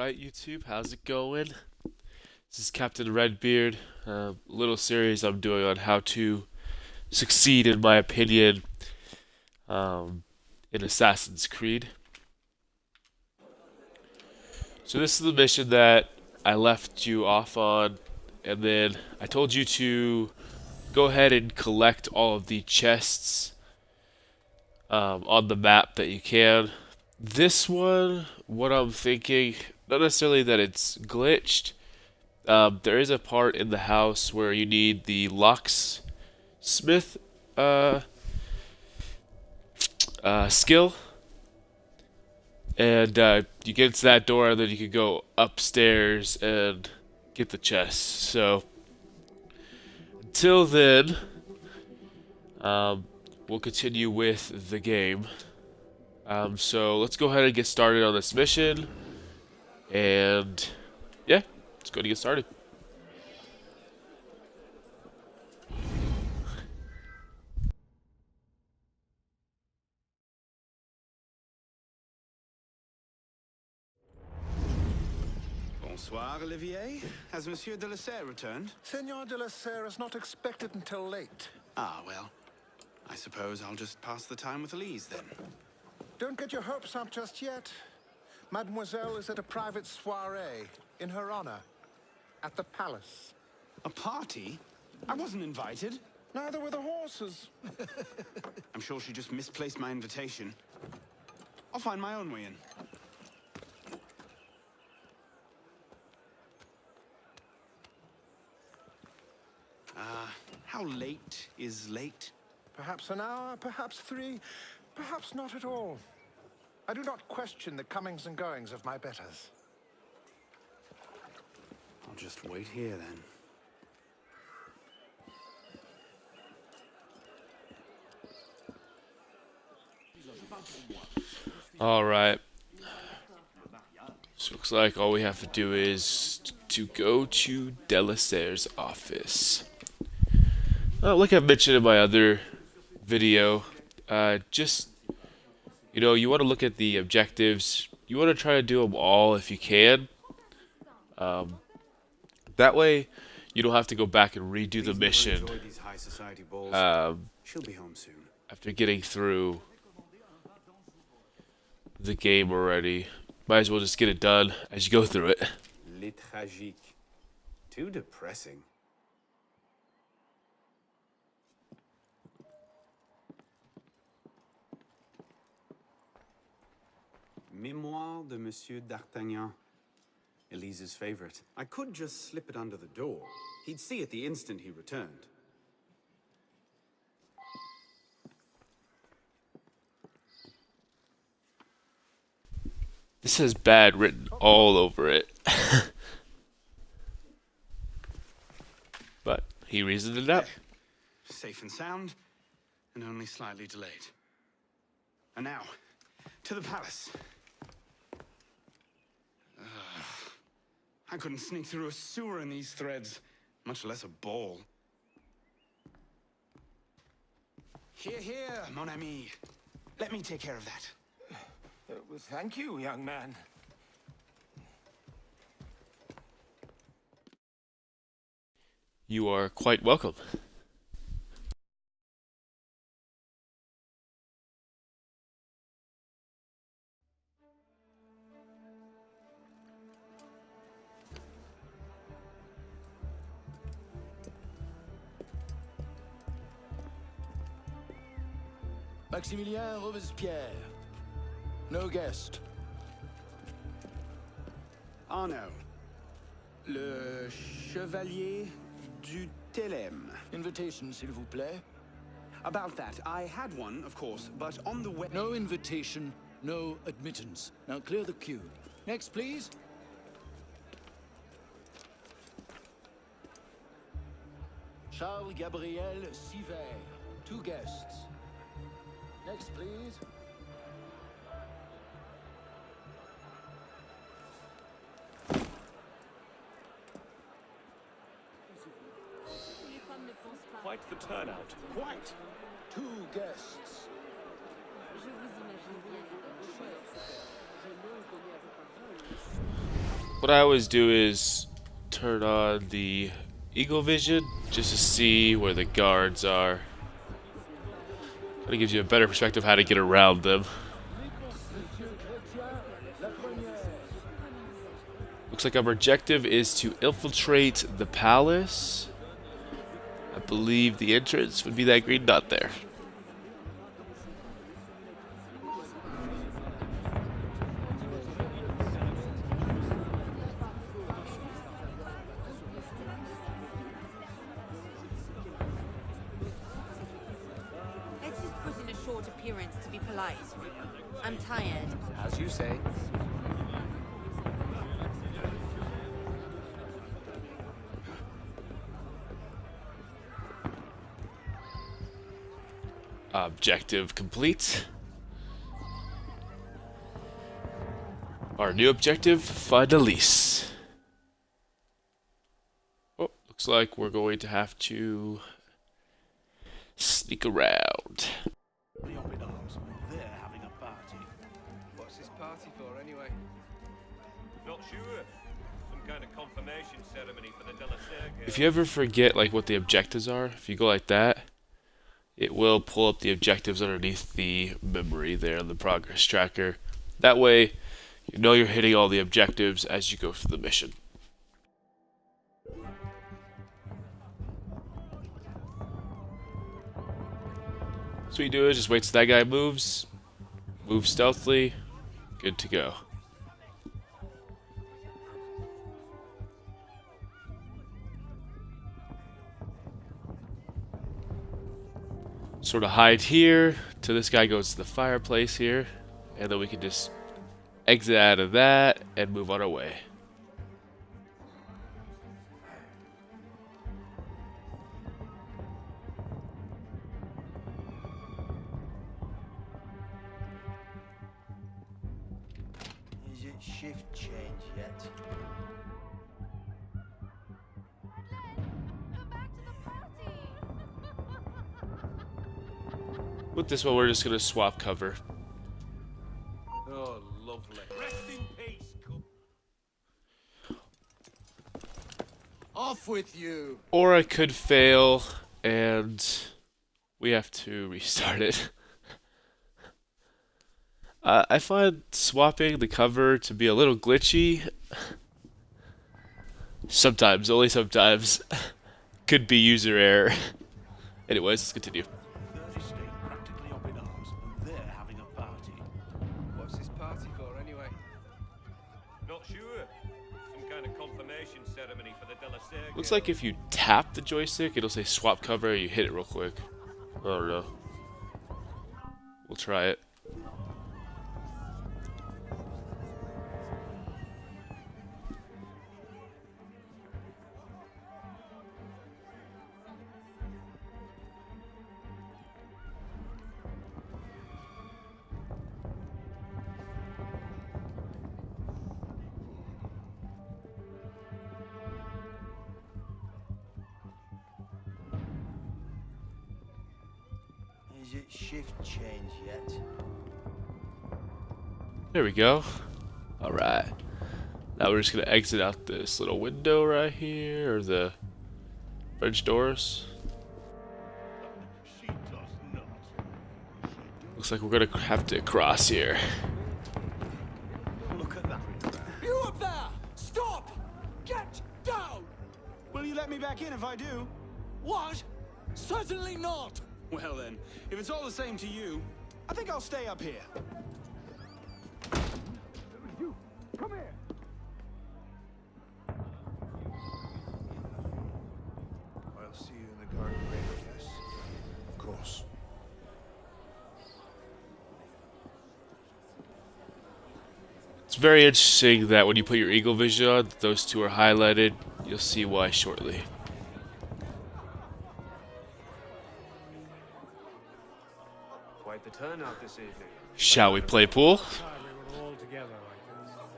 Alright, YouTube, how's it going? This is Captain Redbeard, a little series I'm doing on how to succeed, in my opinion, um, in Assassin's Creed. So, this is the mission that I left you off on, and then I told you to go ahead and collect all of the chests on the map that you can. This one, what I'm thinking, not necessarily that it's glitched. There is a part in the house where you need the locksmith skill, and you get to that door, and then you can go upstairs and get the chest. So until then, we'll continue with the game. So let's go ahead and get started on this mission, and yeah, let's go to get started. Bonsoir, Olivier. Has Monsieur de la Serre returned? Senor de la Serre is not expected until late. Ah, well. I suppose I'll just pass the time with Elise, then. Don't get your hopes up just yet. Mademoiselle is at a private soiree, in her honor, at the palace. A party? I wasn't invited. Neither were the horses. I'm sure she just misplaced my invitation. I'll find my own way in. How late is late? Perhaps an hour, perhaps 3, perhaps not at all. I do not question the comings and goings of my betters. I'll just wait here, then. Alright. So looks like all we have to do is to go to de la Serre's office. Like I mentioned in my other video, just, you want to look at the objectives. You want to try to do them all if you can. That way, you don't have to go back and redo the mission She'll be home soon. after getting through the game already. Might as well just get it done as you go through it. Les tragiques. Too depressing. Memoir de Monsieur d'Artagnan. Elise's favorite. I could just slip it under the door. He'd see it the instant he returned. This has bad written all over it. But he reasoned it out. Safe and sound, and only slightly delayed. And now, to the palace. I couldn't sneak through a sewer in these threads, much less a ball. Here, here, mon ami. Let me take care of that. Well, thank you, young man. You are quite welcome. Maximilien Robespierre. No guest. Arno. Le Chevalier du Thelem. Invitation, s'il vous plaît. About that, I had one, of course, but on the way... No invitation, no admittance. Now clear the queue. Next, please. Charles Gabriel Siver. 2 guests. Next, please. Quite the turnout. Quite. 2 guests. what I always do is turn on the Eagle Vision just to see where the guards are. Kind of gives you a better perspective of how to get around them. Looks like our objective is to infiltrate the palace. I believe the entrance would be that green dot there. Let's just put in a short appearance to be polite. I'm tired. As you say. Objective complete. Our new objective, find Elise. Oh, looks like we're going to have to sneak around. The up in arms. They're having a party. What's this party for, anyway? Not sure. Some kind of confirmation ceremony for the Della Serge. If you ever forget like what the objectives are, if you go like that, it will pull up the objectives underneath the memory there on the progress tracker. That way, you know you're hitting all the objectives as you go through the mission. So what you do is just wait till that guy moves, move stealthily, good to go. Sort of hide here till this guy goes to the fireplace here, and then we can just exit out of that and move on our way. Is it shift change yet? Come back to the party! With this one, we're just gonna swap cover. Oh, lovely. Rest in peace, Off with you! Or I could fail and we have to restart it. I find swapping the cover to be a little glitchy. Sometimes, only sometimes. Could be user error. Anyways, let's continue. Third estate practically up in arms, and they're having a party. What's this party for, anyway? Not sure. Some kind of confirmation ceremony for the Della Serge. Looks like if you tap the joystick, it'll say swap cover, you hit it real quick. I don't know. We'll try it. Is it shift change yet? There we go. Alright. Now we're just gonna exit out this little window right here, or the French doors. She does not. Looks like we're gonna have to cross here. Look at that. You up there! Stop! Get down! Will you let me back in if I do? What? Certainly not! Well then, if it's all the same to you, I think I'll stay up here. I'll see you in the garden later, yes. Of course. It's very interesting that when you put your Eagle Vision on, those two are highlighted. You'll see why shortly. Quite the turnout this evening. Shall we play pool?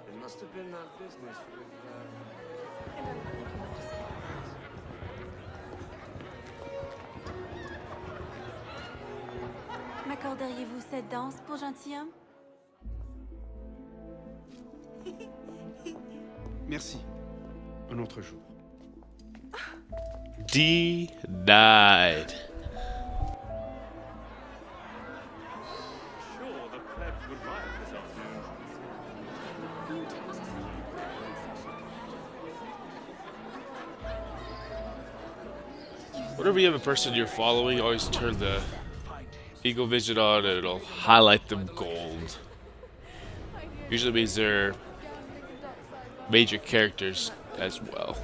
It must have been that business with, M'accorderiez-vous cette danse pour gentilhomme? Merci. Un autre jour. Denied. Sure, the plebs would riot this afternoon. Whenever you have a person you're following, always turn the Eagle Vision on and it'll highlight them gold. Usually means they're major characters as well.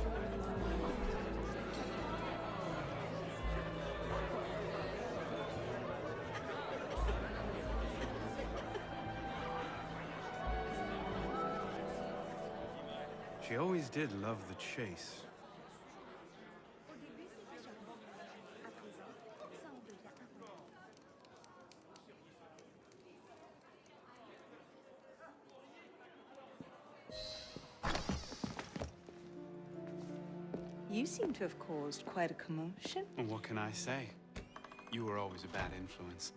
She always did love the chase. You seem to have caused quite a commotion. Well, what can I say? You were always a bad influence.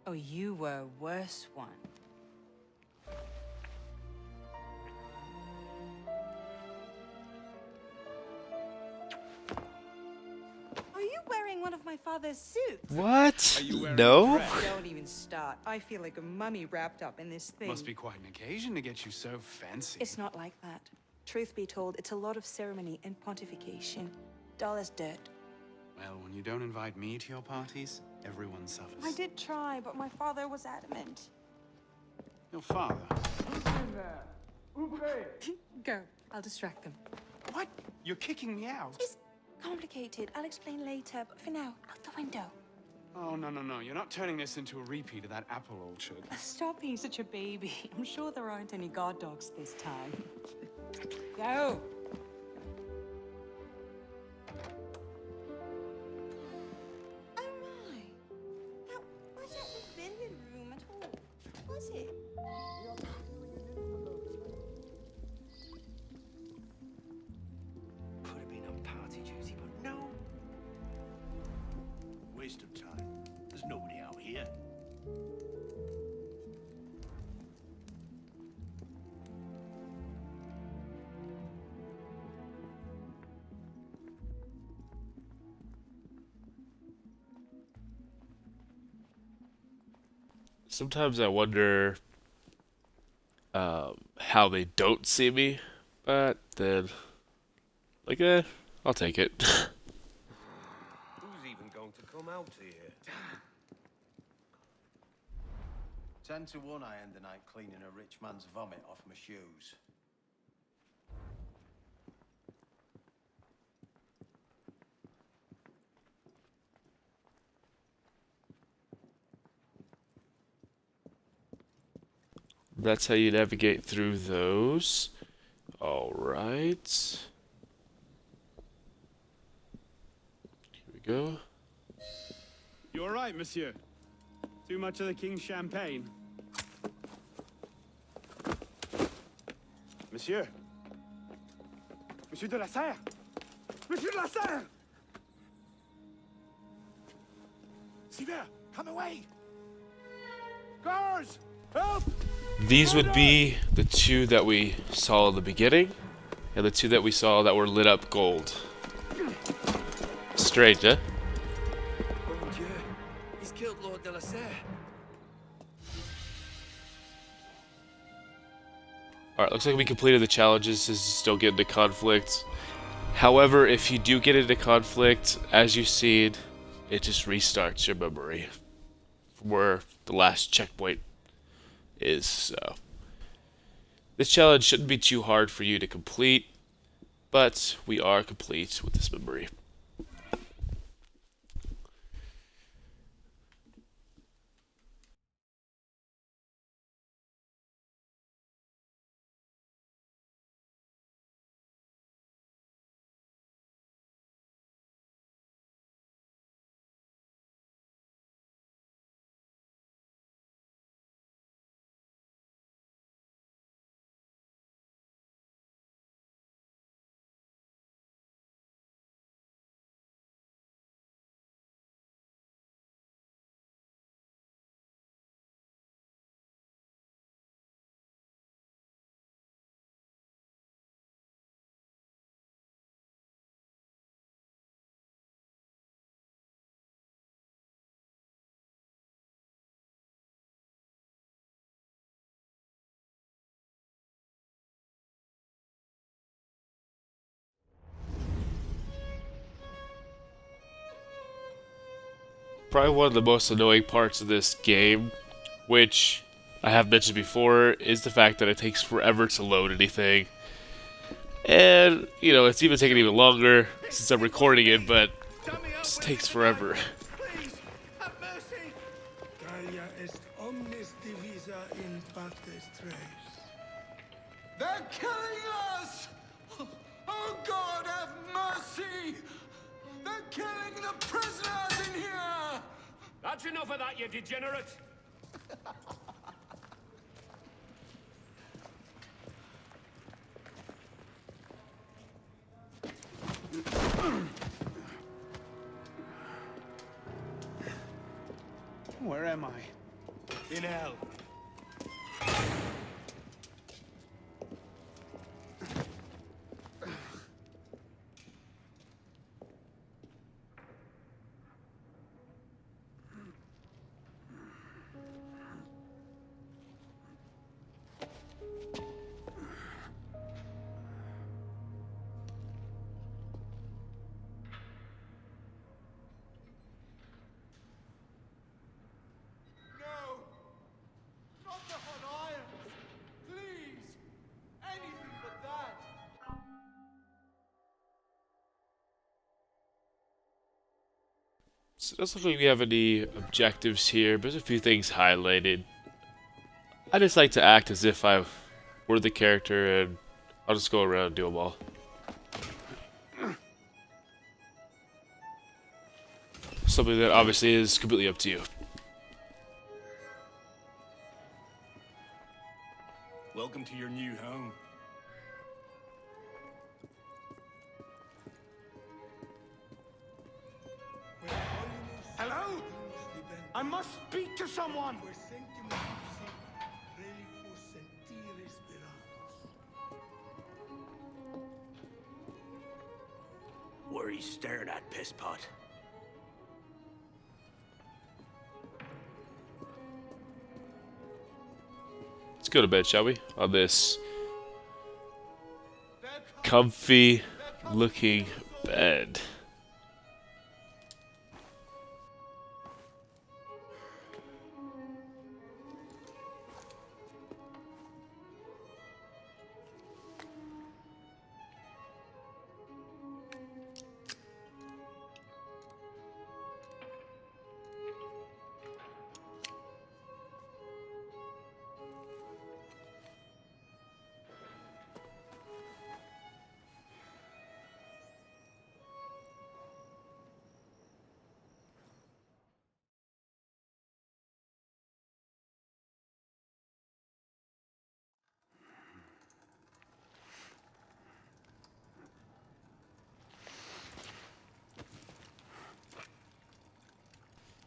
Oh, you were a worse one. Are you wearing one of my father's suits? What? No? Don't even start. I feel like a mummy wrapped up in this thing. Must be quite an occasion to get you so fancy. It's not like that. Truth be told, it's a lot of ceremony and pontification. Dull as dirt. Well, when you don't invite me to your parties, everyone suffers. I did try, but my father was adamant. Your father? Go. I'll distract them. What? You're kicking me out? It's complicated. I'll explain later, but for now, out the window. Oh, no, no, no. You're not turning this into a repeat of that apple orchard. Stop being such a baby. I'm sure there aren't any guard dogs this time. Go! Oh my! That wasn't the billiard room at all, was it? Could have been on party duty, but no. Waste of time. There's nobody out here. Sometimes I wonder how they don't see me, but then, like, I'll take it. Who's even going to come out here? 10 to 1 I end the night cleaning a rich man's vomit off my shoes. That's how you navigate through those. Alright. Here we go. You all right, monsieur? Too much of the king's champagne? Monsieur? Monsieur de la Serre? Monsieur de la Serre! Sivir, come away! Guards! Help! These would be the two that we saw at the beginning, and the two that we saw that were lit up gold. Strange, huh? Mon Dieu, he's killed Lord de la Serre. Alright, looks like we completed the challenges. This is still getting to conflict. However, if you do get into conflict, as you've seen, it just restarts your memory from where the last checkpoint is. So this challenge shouldn't be too hard for you to complete, but we are complete with this memory. probably one of the most annoying parts of this game, which I have mentioned before, is the fact that it takes forever to load anything. And, you know, it's even taking even longer since I'm recording it, but it just takes forever. Please, have mercy! Gaia est omnis divisa in partes tres. They're killing us! Oh God, have mercy! They're killing the prisoners in here! That's enough of that, you degenerate! Where am I? In hell. No! Not the hot irons! Please! Anything but that! So it doesn't look like we have any objectives here, but there's a few things highlighted. I just like to act as if I were the character, and I'll just go around and do them all. Something that obviously is completely up to you. Welcome to your new home. Hello? I must speak to someone! What are you staring at, pisspot? Let's go to bed, shall we? On this comfy looking bed.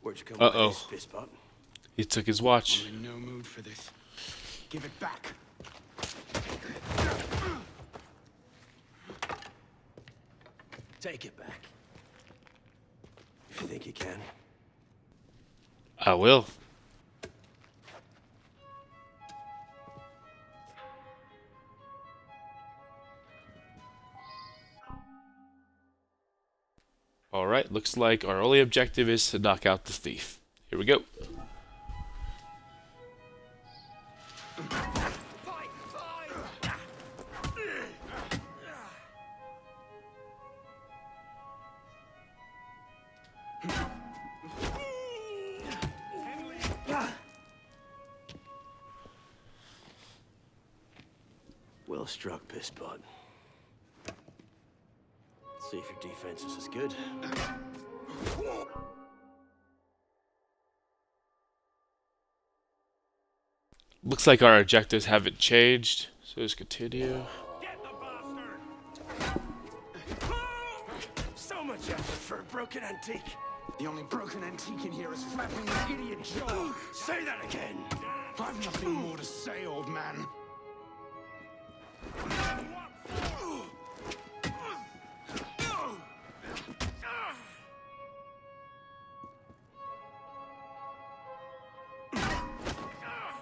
Where'd you come Uh-oh. with this, pisspot? He took his watch. I'm in no mood for this. Give it back. Take it back. If you think you can. I will. Alright, looks like our only objective is to knock out the thief. Here we go. Well struck, pisspot. See if your defense is as good. Looks like our objectives haven't changed, so just continue. Get the bastard! So much effort for a broken antique. The only broken antique in here is flapping his idiot jaw. Say that again. I've nothing more to say, old man.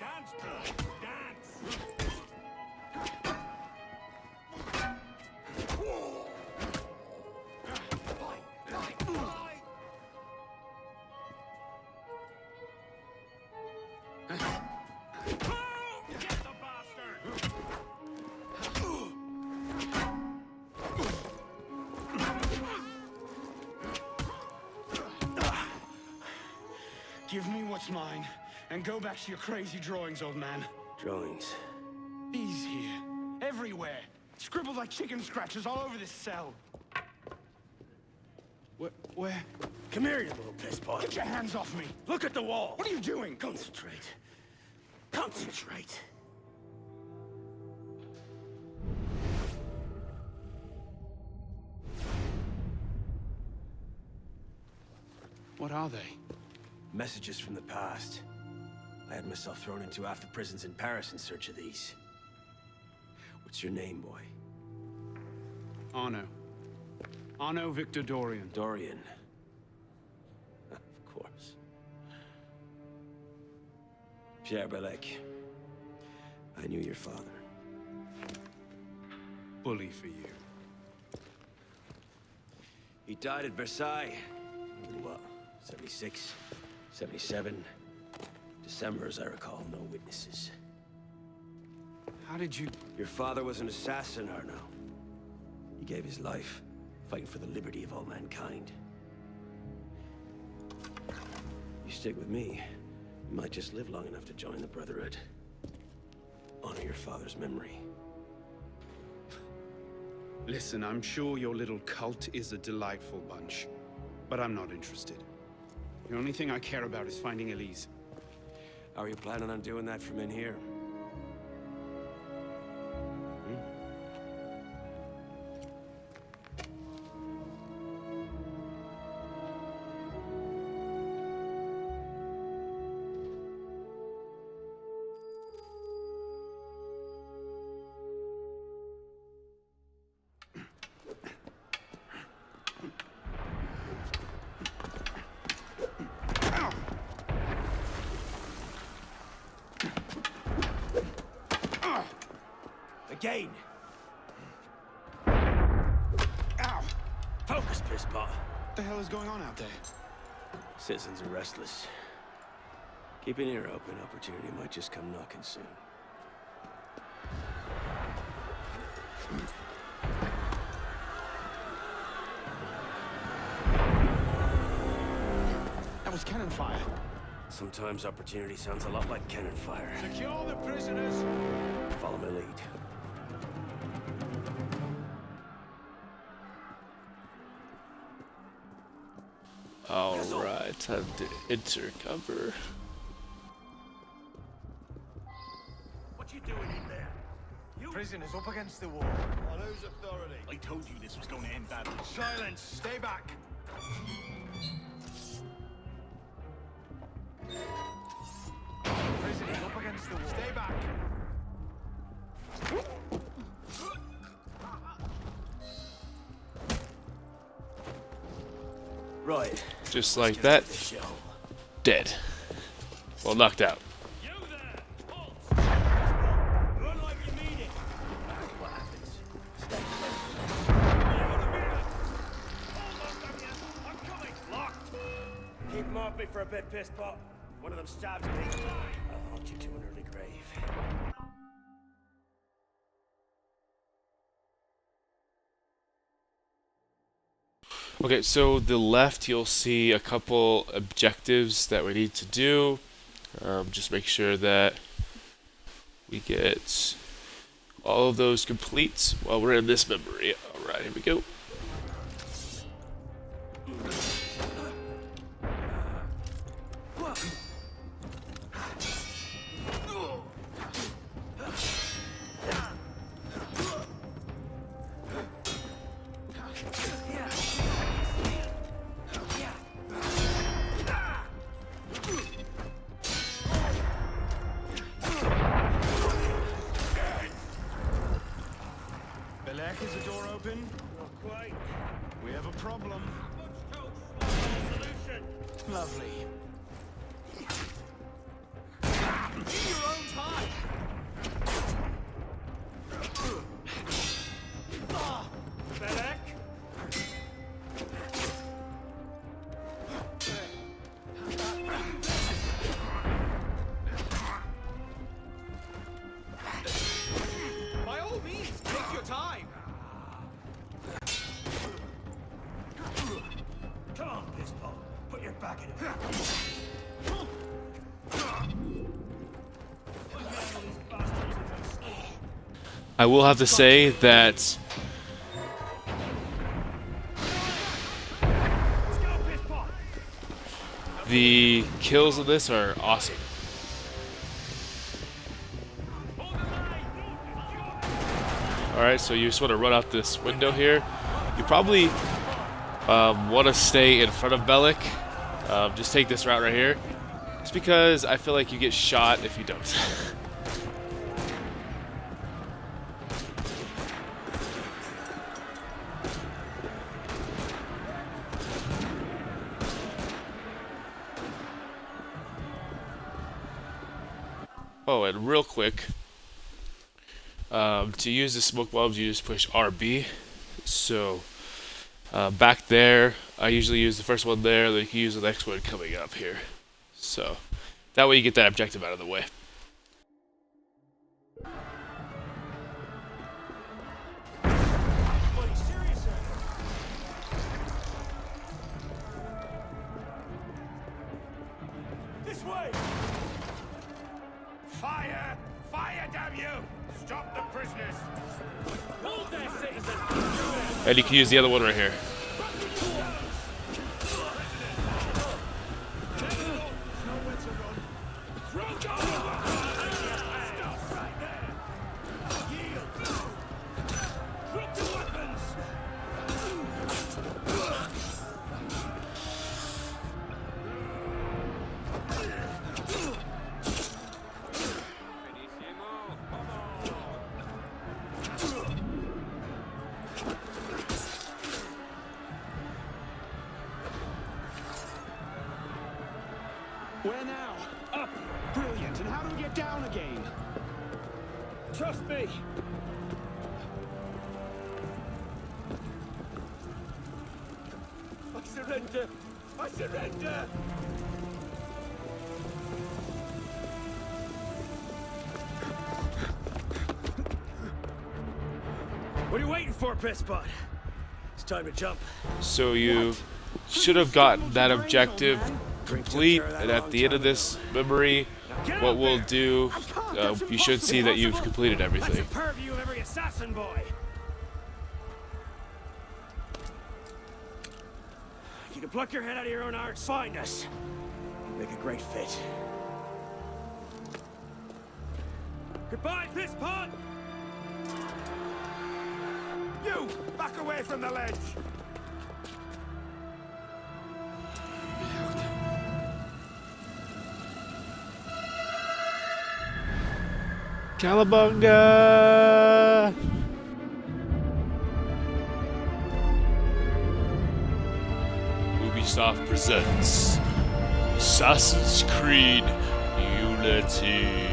Dance, boy, dance! What's mine? And go back to your crazy drawings, old man. Drawings. These here. Everywhere. Scribbled like chicken scratches all over this cell. Where? Come here, you little piss boy. Get your hands off me! Look at the wall. What are you doing? Concentrate. Concentrate. What are they? Messages from the past. I had myself thrown into half the prisons in Paris in search of these. What's your name, boy? Arno. Arno Victor Dorian. Dorian. Of course. Pierre Belec. I knew your father. Bully for you. He died at Versailles. In what? 76? 77? December, as I recall, no witnesses. How did you... Your father was an assassin, Arno. He gave his life, fighting for the liberty of all mankind. You stick with me, you might just live long enough to join the Brotherhood. Honor your father's memory. Listen, I'm sure your little cult is a delightful bunch, but I'm not interested. The only thing I care about is finding Elise. How are you planning on doing that from in here? Again! Ow! Focus, pisspaw! What the hell is going on out there? Citizens are restless. Keep an ear open. Opportunity might just come knocking soon. That was cannon fire. Sometimes opportunity sounds a lot like cannon fire. Secure the prisoners! Follow my lead. Alright, time to enter cover. What you doing in there? You prisoners up against the wall. On whose authority? I told you this was going to end badly. Silence! Stay back! Prisoners up against the wall. Stay back! Right. Just like that, dead. Well, knocked out. You there! Halt! Run like you mean it! What happens? Hold on, damn you! I'm coming! Locked! Keep them off me for a bit, pisspot. One of them stabs me. I'll haunt you to an early grave. Okay, so the left you'll see a couple objectives that we need to do. Just make sure that we get all of those complete while we're in this memory. Alright, here we go. Belek, is the door open? Not quite. We have a problem. Solution! Lovely. In your own time! Belek? By all means, take your time! Come on, Pisspot. Put your back in it. I will have to say that the kills of this are awesome. Alright, so you just want to run out this window here. You probably want to stay in front of Bellic. Just take this route right here. Just because I feel like you get shot if you don't. Oh, and real quick, to use the smoke bombs, you just push RB. So back there, I usually use the first one there, then you can use the next one coming up here. So that way you get that objective out of the way. This way! Fire! Fire, damn you! Stop the prisoners! Hold their citizens! And you can use the other one right here. Where now? Up! Brilliant! And how do we get down again? Trust me! I surrender! I surrender! What are you waiting for, Pisspot? It's time to jump. So you should have got that objective complete, and at the end of this memory, what we'll do, you should see that you've completed everything. That's the purview of every assassin boy. If you can pluck your head out of your own arse, find us. Make a great fit. Goodbye, Pisspot! You! Back away from the ledge! Cowabunga! Ubisoft presents Assassin's Creed Unity.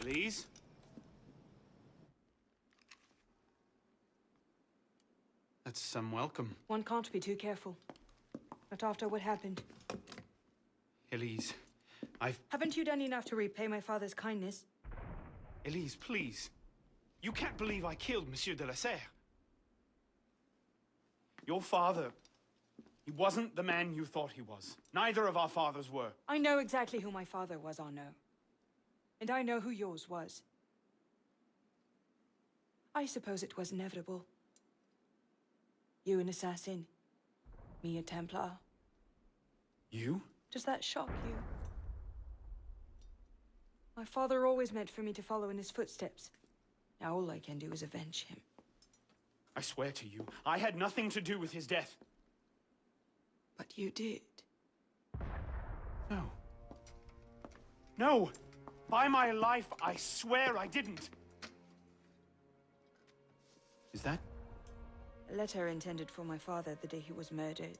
Please? That's some welcome. One can't be too careful. Not after what happened. Elise, Haven't you done enough to repay my father's kindness? Elise, please. You can't believe I killed Monsieur de la Serre. Your father, he wasn't the man you thought he was. Neither of our fathers were. I know exactly who my father was, Arnaud. And I know who yours was. I suppose it was inevitable. You an assassin, me a Templar. You? Does that shock you? My father always meant for me to follow in his footsteps. Now all I can do is avenge him. I swear to you, I had nothing to do with his death. But you did. No. No! By my life, I swear I didn't. Is that? A letter intended for my father the day he was murdered.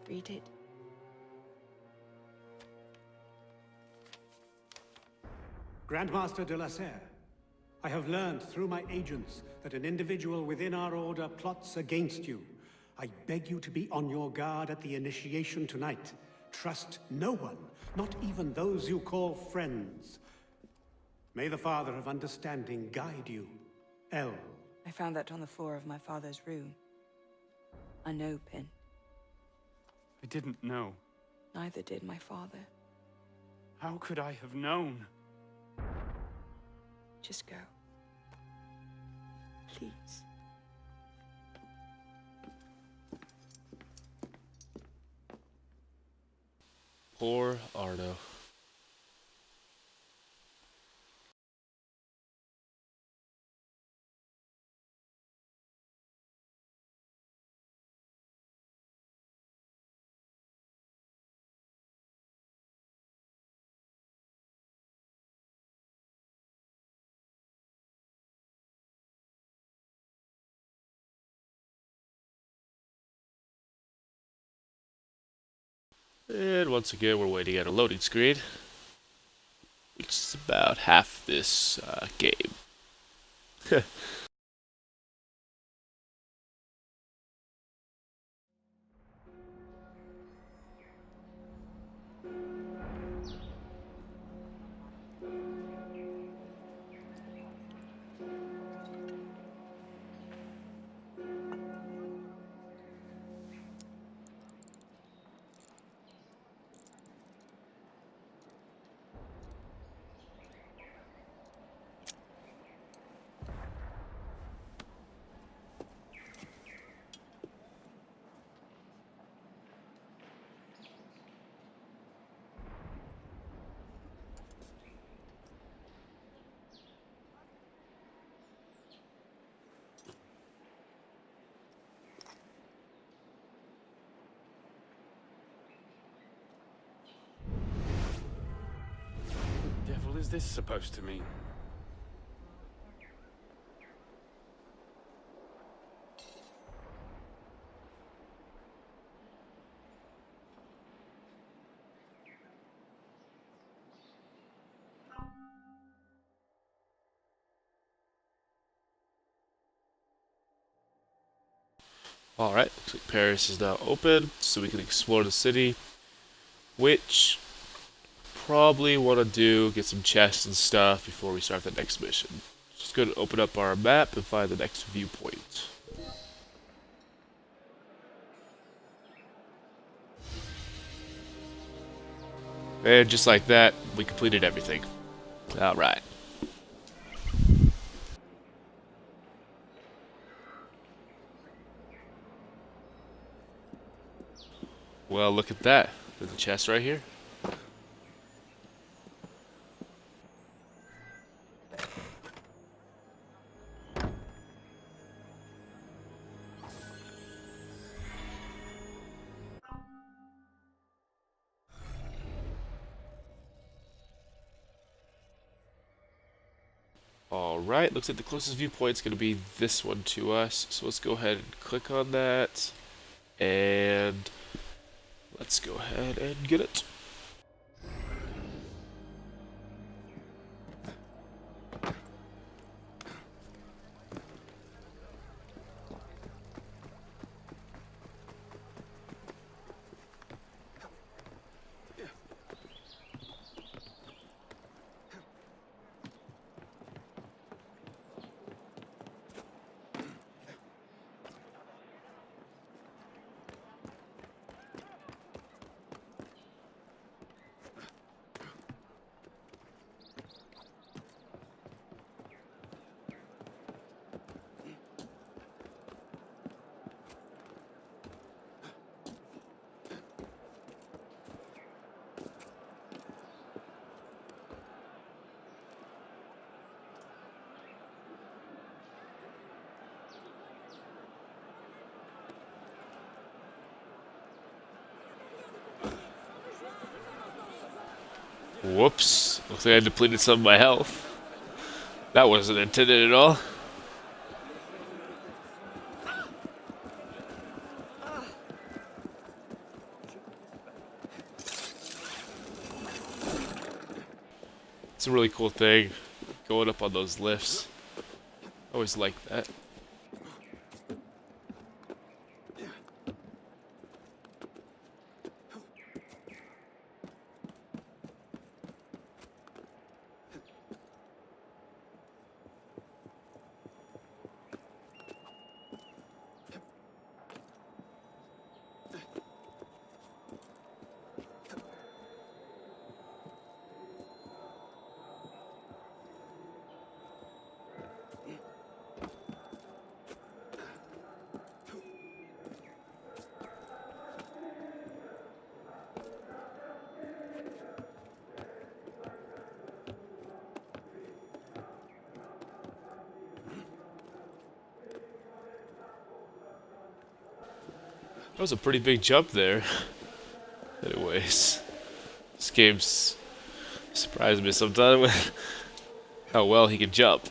Read it. Grandmaster de la Serre, I have learned through my agents that an individual within our order plots against you. I beg you to be on your guard at the initiation tonight. Trust no one, not even those you call friends. May the Father of Understanding guide you. L. I found that on the floor of my father's room. I know, Pin. I didn't know. Neither did my father. How could I have known? Just go. Please. Poor Arno. And once again, we're waiting at a loading screen, which is about half this game. What the devil is this supposed to mean? Alright, looks like Paris is now open, so we can explore the city, which probably want to do, get some chests and stuff before we start the next mission. Just going to open up our map and find the next viewpoint. And just like that, we completed everything. Alright. Well, look at that. There's a chest right here. Alright, looks like the closest viewpoint is going to be this one to us. So let's go ahead and click on that. And let's go ahead and get it. Whoops. Looks like I depleted some of my health. That wasn't intended at all. It's a really cool thing, going up on those lifts. I always like that. That was a pretty big jump there. Anyways, this game's surprised me sometimes with how well he can jump.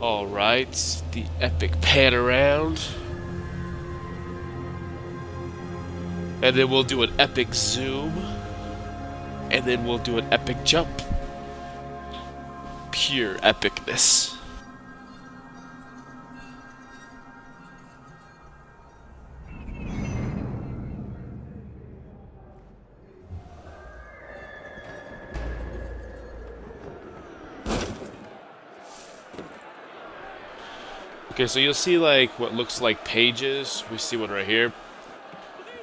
Alright, the epic pan around. And then we'll do an epic zoom. And then we'll do an epic jump. Pure epicness. Okay, so you'll see like what looks like pages. We see one right here.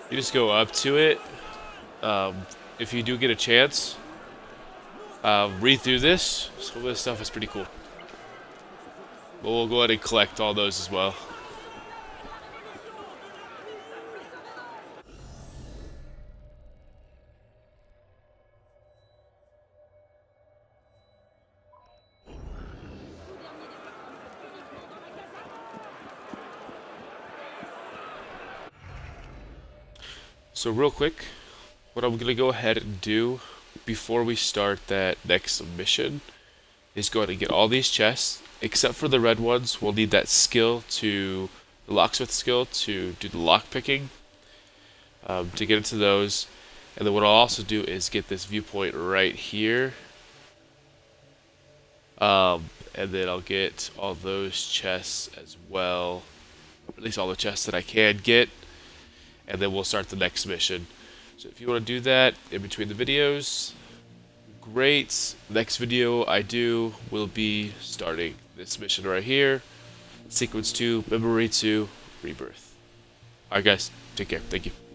You just go up to it. If you do get a chance, read through this. Some of this stuff is pretty cool. But we'll go ahead and collect all those as well. So real quick, what I'm going to go ahead and do before we start that next mission is go ahead and get all these chests, except for the red ones. We'll need that skill the locksmith skill to do the lock picking, to get into those. And then what I'll also do is get this viewpoint right here. And then I'll get all those chests as well, at least all the chests that I can get. And then we'll start the next mission. So if you want to do that in between the videos, great. Next video I do will be starting this mission right here. Sequence 2, Memory 2, Rebirth. Alright guys, take care. Thank you.